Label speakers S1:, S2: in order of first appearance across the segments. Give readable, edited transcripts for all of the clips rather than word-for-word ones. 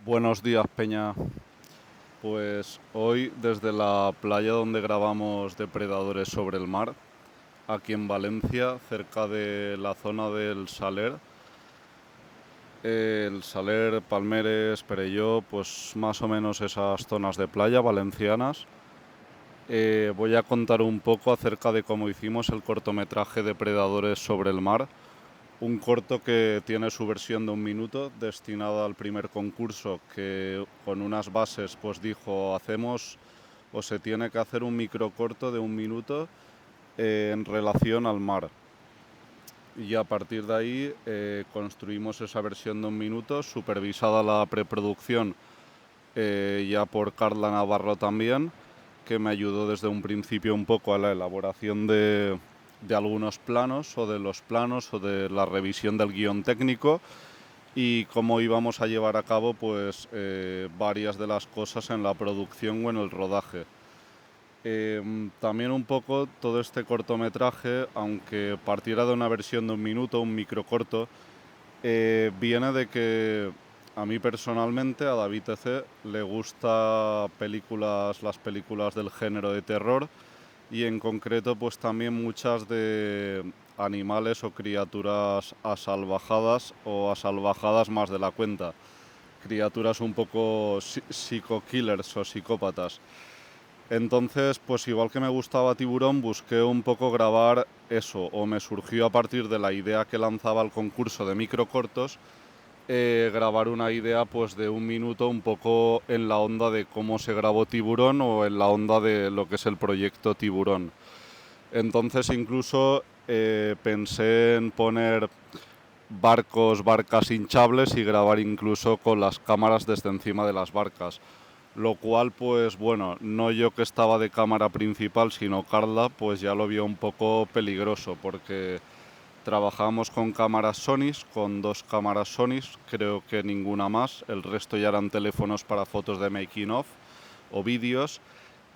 S1: Buenos días, Peña. Pues hoy desde la playa donde grabamos Depredadores sobre el mar, aquí en Valencia, cerca de la zona del Saler, el Saler, Palmeres, Perelló, pues más o menos esas zonas de playa valencianas. Voy a contar un poco acerca de cómo hicimos el cortometraje Depredadores sobre el mar. Un corto que tiene su versión de 1 minuto, destinada al primer concurso, que con unas bases pues dijo, hacemos o se tiene que hacer un microcorto de 1 minuto en relación al mar. Y a partir de ahí construimos esa versión de 1 minuto, supervisada la preproducción ya por Carla Navarro también, que me ayudó desde un principio un poco a la elaboración de algunos planos o de los planos o de la revisión del guión técnico y cómo íbamos a llevar a cabo pues varias de las cosas en la producción o en el rodaje. También un poco todo este cortometraje, aunque partiera de una versión de 1 minuto, un microcorto, viene de que a mí personalmente, a David TC, le gusta las películas del género de terror y en concreto pues también muchas de animales o criaturas asalvajadas o asalvajadas más de la cuenta. Criaturas un poco psico-killers o psicópatas. Entonces, pues igual que me gustaba Tiburón, busqué un poco grabar eso, o me surgió a partir de la idea que lanzaba el concurso de microcortos, grabar una idea pues de 1 minuto un poco en la onda de cómo se grabó Tiburón o en la onda de lo que es el proyecto Tiburón. Entonces incluso pensé en poner barcas hinchables y grabar incluso con las cámaras desde encima de las barcas. Lo cual, pues bueno, no yo que estaba de cámara principal, sino Carla, pues ya lo vio un poco peligroso, porque trabajamos con cámaras Sony, con 2 cámaras Sony, creo que ninguna más, el resto ya eran teléfonos para fotos de making of o vídeos.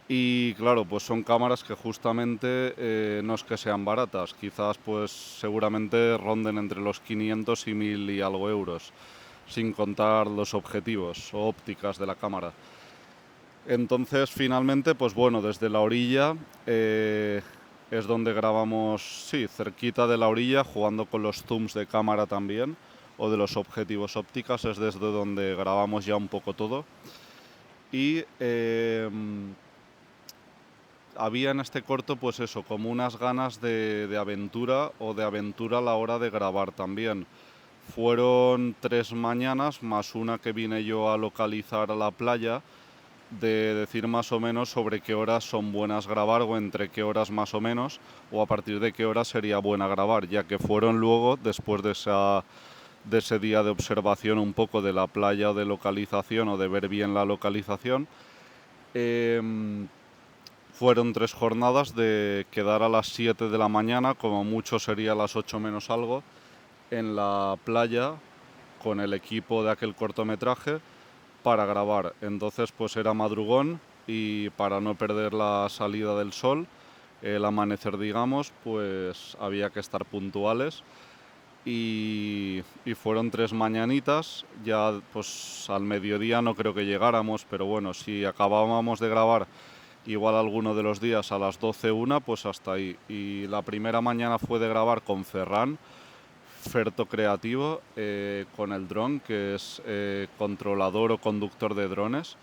S1: Y claro, pues son cámaras que justamente no es que sean baratas, quizás pues seguramente ronden entre los 500 y 1000 y algo euros, sin contar los objetivos o ópticas de la cámara. Entonces finalmente, pues bueno, desde la orilla es donde grabamos, sí, cerquita de la orilla, jugando con los zooms de cámara también, o de los objetivos ópticas, es desde donde grabamos ya un poco todo. Y había en este corto, pues eso, como unas ganas de aventura o de aventura a la hora de grabar también. Fueron 3 mañanas, más una que vine yo a localizar a la playa, de decir más o menos sobre qué horas son buenas grabar o entre qué horas más o menos, o a partir de qué horas sería buena grabar, ya que fueron luego, después de ese día de observación un poco de la playa o de localización o de ver bien la localización, fueron 3 jornadas de quedar a las 7 de la mañana, como mucho sería a las 8 menos algo, en la playa con el equipo de aquel cortometraje para grabar. Entonces pues era madrugón y para no perder la salida del sol, el amanecer digamos, pues había que estar puntuales. Y fueron 3 mañanitas, ya pues al mediodía no creo que llegáramos, pero bueno, si acabábamos de grabar igual alguno de los días a las 12, 1, pues hasta ahí. Y la primera mañana fue de grabar con Ferran, Ferto Creativo, con el dron, que es controlador o conductor de drones,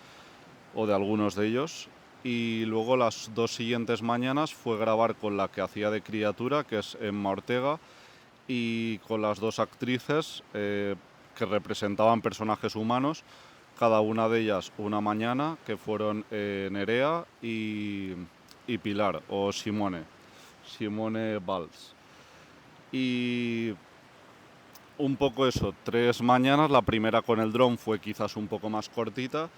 S1: o de algunos de ellos. Y luego las 2 siguientes mañanas fue grabar con la que hacía de criatura, que es Emma Ortega, y con las 2 actrices que representaban personajes humanos, cada una de ellas una mañana, que fueron Nerea y Pilar, o Simone Valls. Y un poco eso, 3 mañanas, la primera con el dron fue quizás un poco más cortita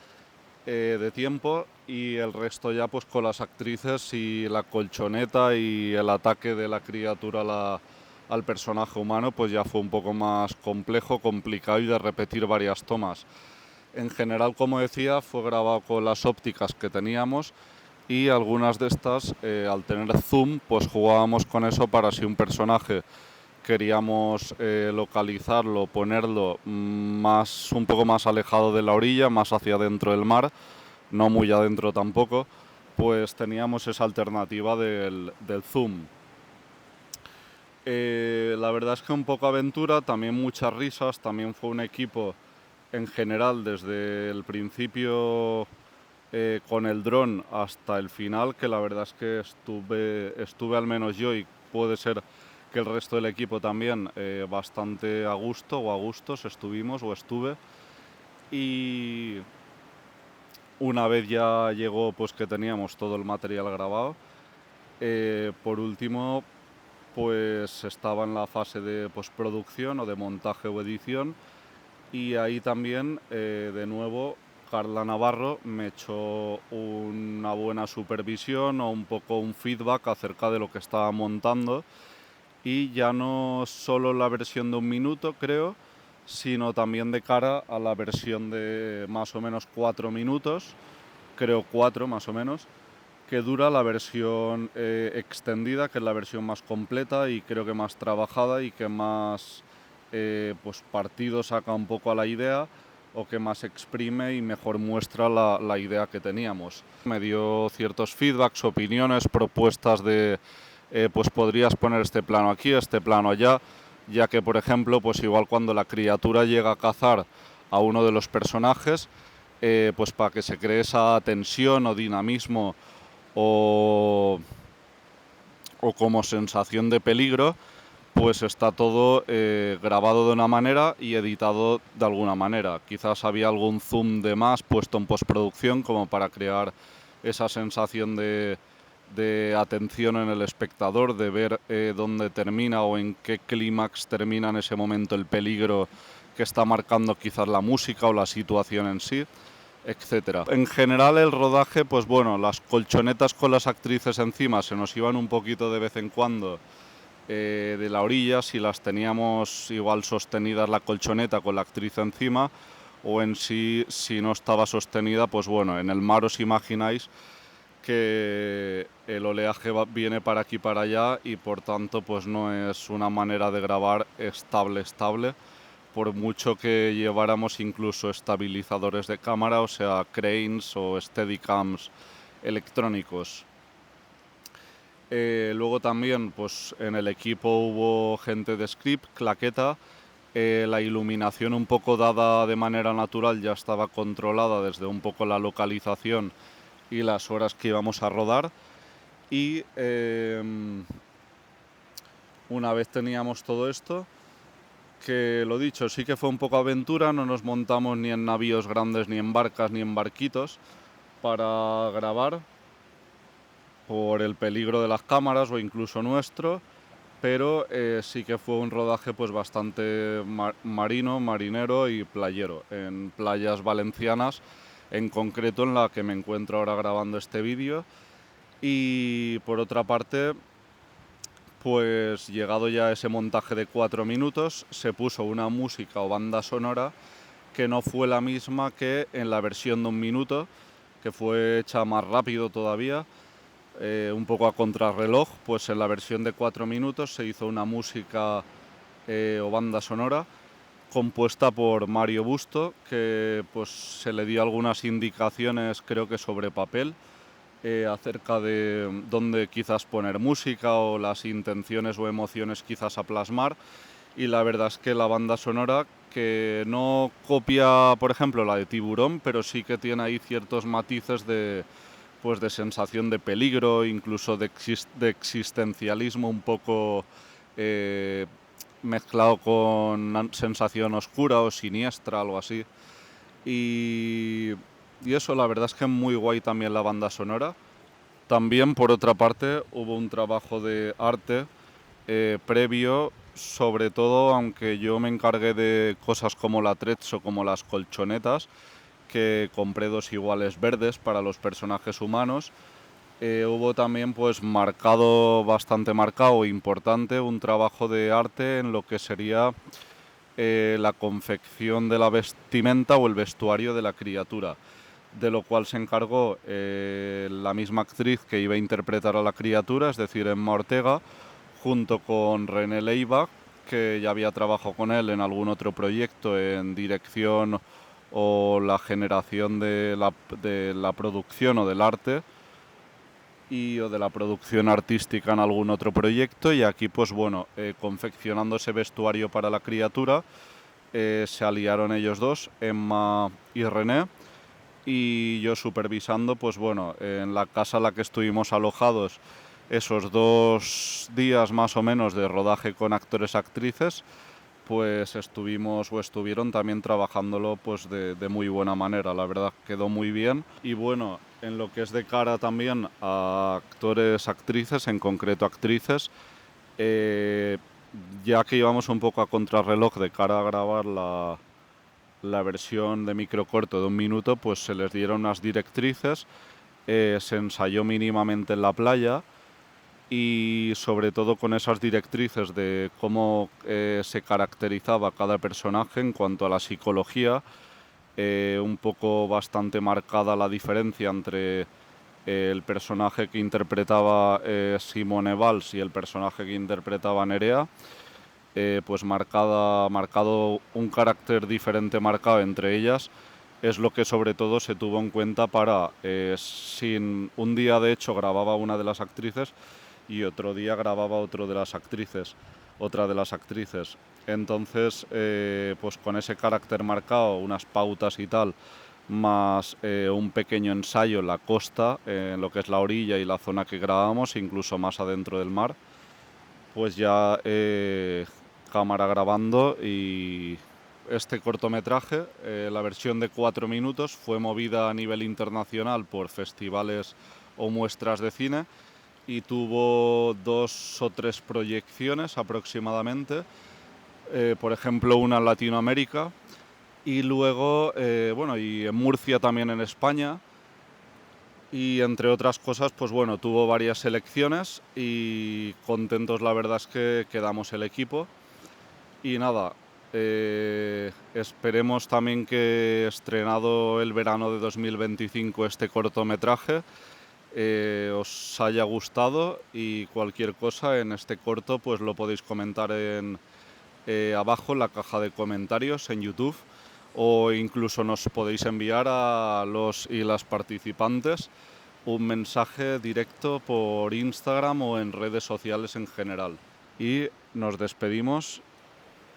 S1: de tiempo y el resto ya pues con las actrices y la colchoneta y el ataque de la criatura al personaje humano pues ya fue un poco más complejo, complicado y de repetir varias tomas. En general, como decía, fue grabado con las ópticas que teníamos y algunas de estas, al tener zoom, pues jugábamos con eso para si un personaje queríamos localizarlo, ponerlo un poco más alejado de la orilla, más hacia dentro del mar, no muy adentro tampoco, pues teníamos esa alternativa del zoom. La verdad es que un poco aventura, también muchas risas, también fue un equipo en general desde el principio con el dron hasta el final, que la verdad es que estuve al menos yo, y puede ser que el resto del equipo también, bastante a gusto o a gustos estuvimos o estuve. Y una vez ya llegó, pues que teníamos todo el material grabado, por último pues estaba en la fase de postproducción o de montaje o edición, y ahí también de nuevo Carla Navarro me echó una buena supervisión o un poco un feedback acerca de lo que estaba montando, y ya no solo la versión de 1 minuto, creo, sino también de cara a la versión de más o menos 4 minutos, creo 4 más o menos, que dura la versión extendida, que es la versión más completa y creo que más trabajada y que más pues partido saca un poco a la idea, o que más exprime y mejor muestra la idea que teníamos. Me dio ciertos feedbacks, opiniones, propuestas de pues podrías poner este plano aquí, este plano allá, ya que por ejemplo pues igual cuando la criatura llega a cazar a uno de los personajes, pues para que se cree esa tensión o dinamismo o como sensación de peligro, pues está todo grabado de una manera y editado de alguna manera. Quizás había algún zoom de más puesto en postproducción como para crear esa sensación de atención en el espectador, de ver dónde termina o en qué clímax termina en ese momento el peligro que está marcando quizás la música o la situación en sí, etcétera. En general el rodaje, pues bueno, las colchonetas con las actrices encima se nos iban un poquito de vez en cuando de la orilla, si las teníamos igual sostenidas la colchoneta con la actriz encima, o en sí, si no estaba sostenida, pues bueno, en el mar os imagináis que el oleaje viene para aquí y para allá, y por tanto pues no es una manera de grabar estable, por mucho que lleváramos incluso estabilizadores de cámara, o sea, cranes o steadicams electrónicos. Luego también pues en el equipo hubo gente de script, claqueta, la iluminación un poco dada de manera natural ya estaba controlada desde un poco la localización y las horas que íbamos a rodar, y una vez teníamos todo esto, que lo dicho, sí que fue un poco aventura, no nos montamos ni en navíos grandes, ni en barcas, ni en barquitos para grabar, por el peligro de las cámaras o incluso nuestro, pero sí que fue un rodaje pues bastante marinero y playero, en playas valencianas, en concreto en la que me encuentro ahora grabando este vídeo. Y por otra parte, pues llegado ya ese montaje de 4 minutos, se puso una música o banda sonora que no fue la misma que en la versión de 1 minuto, que fue hecha más rápido todavía, un poco a contrarreloj. Pues en la versión de 4 minutos se hizo una música o banda sonora compuesta por Mario Busto, que pues se le dio algunas indicaciones, creo que sobre papel, acerca de dónde quizás poner música o las intenciones o emociones quizás a plasmar. Y la verdad es que la banda sonora, que no copia por ejemplo la de Tiburón, pero sí que tiene ahí ciertos matices de pues de sensación de peligro, incluso de existencialismo un poco mezclado con una sensación oscura o siniestra, algo así. Y eso, la verdad es que muy guay también la banda sonora. También, por otra parte, hubo un trabajo de arte previo, sobre todo, aunque yo me encargué de cosas como la Trezzo, como las colchonetas, que compré 2 iguales verdes para los personajes humanos. Hubo también pues bastante marcado, importante, un trabajo de arte en lo que sería la confección de la vestimenta o el vestuario de la criatura, de lo cual se encargó la misma actriz que iba a interpretar a la criatura, es decir, Emma Ortega, junto con René Leiva, que ya había trabajado con él en algún otro proyecto en dirección o la generación de la producción o del arte o de la producción artística en algún otro proyecto, y aquí pues bueno, confeccionando ese vestuario para la criatura, se aliaron ellos dos, Emma y René, y yo supervisando pues bueno, en la casa en la que estuvimos alojados esos 2 días más o menos de rodaje con actores-actrices, pues estuvieron también trabajándolo pues de muy buena manera. La verdad quedó muy bien. Y bueno, en lo que es de cara también a actores, actrices, en concreto actrices, ya que íbamos un poco a contrarreloj de cara a grabar la versión de microcorto de 1 minuto, pues se les dieron unas directrices, se ensayó mínimamente en la playa, y sobre todo con esas directrices de cómo se caracterizaba cada personaje en cuanto a la psicología, un poco bastante marcada la diferencia entre el personaje que interpretaba Simone Valls y el personaje que interpretaba Nerea, pues marcado un carácter diferente marcado entre ellas, es lo que sobre todo se tuvo en cuenta para, sin un día de hecho grababa una de las actrices y otro día grababa otra de las actrices. Entonces, pues con ese carácter marcado, unas pautas y tal, más un pequeño ensayo en la costa, en lo que es la orilla y la zona que grabamos, incluso más adentro del mar, pues ya cámara grabando. Y este cortometraje, la versión de 4 minutos, fue movida a nivel internacional por festivales o muestras de cine y tuvo 2 o 3 proyecciones aproximadamente, por ejemplo una en Latinoamérica y luego, bueno, y en Murcia también en España. Y entre otras cosas, pues bueno, tuvo varias selecciones y contentos la verdad es que quedamos el equipo. Y nada, esperemos también que estrenado el verano de 2025 este cortometraje os haya gustado, y cualquier cosa en este corto pues lo podéis comentar abajo en la caja de comentarios en YouTube, o incluso nos podéis enviar a los y las participantes un mensaje directo por Instagram o en redes sociales en general. Y nos despedimos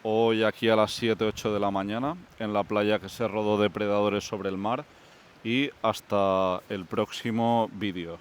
S1: hoy aquí a las 7-8 de la mañana en la playa que se rodó Depredadores sobre el mar, y hasta el próximo vídeo.